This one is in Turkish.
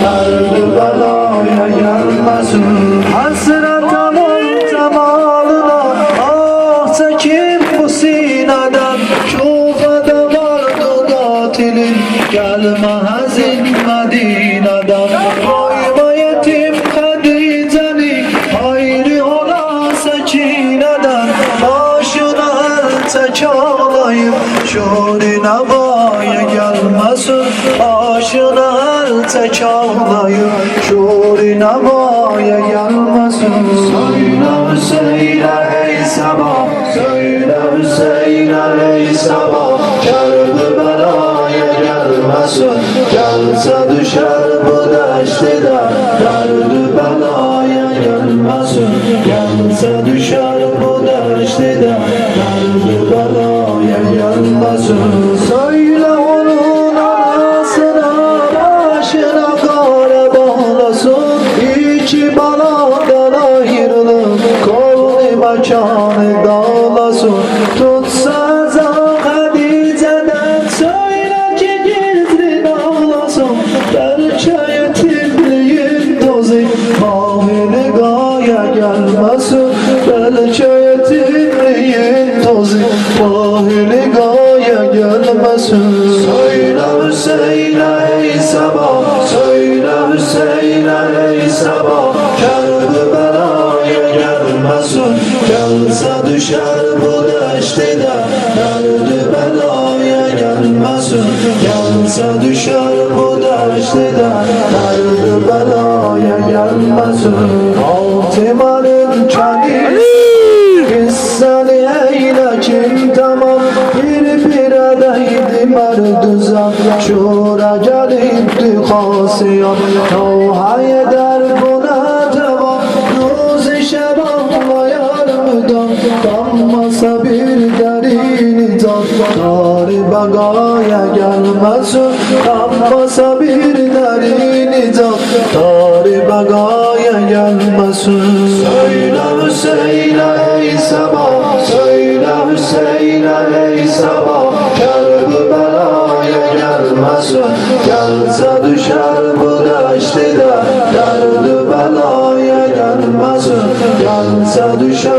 derdi belaya gelmesin. Hasret alın zamanına, ah çekip bu sineden. Şufede vardı katilin, gelme hazin Medine'den. Koyma yetim Hadice'ni, hayri ola Sekine'den. Başına el çek ağlayıp, şuri nevaya gelmesin. Başına el çek ağlayıp, şuri nevaya gelmesin. Söyle Hüseyin ey sabah, söyle Hüseyin ey sabah, derdi belaya gelmesin. Gelse düşer bu deştide, derdi belaya gelmesin. Gelse düşer bu deştide, derdi belaya gelmesin. Söyle onun anasına, başına kara bağlasın. İki baladan ayrılıp, kolunu mekanı dağlasın. Tutsa Hadice'den, söyle ki gizli ağlasın. Belki yetimliğin tozu, mahvini gaye gelmesin. Belki yetimliğin tozu, mahvini gaye gelmesin. Söyle Hüseyin ey sabah, söyle Hüseyin ey sabah, derdi belaya gelmesin. Gelse düşer bu deştide, derdi belaya gelmesin. Gelse düşer bu deştide, derdi belaya gelmesin. Altimanın kendisi, biz seni eyle kim tamam. Bir edeydi merdüzem, şura gelipti kasiyan. Tavha eder buna devam, ruzi şebahlayar müdam. Dammasa bir derini can, tari bagaya gelmesin. Dammasa bir derini can, tari bagaya gelmesin. Söyle Hüseyin ey sabah, söyle Hüseyin ey sabah, derdi belaya gelmesin. Gelse düşer bu deştide, derdi belaya gelmesin. Gelse düşer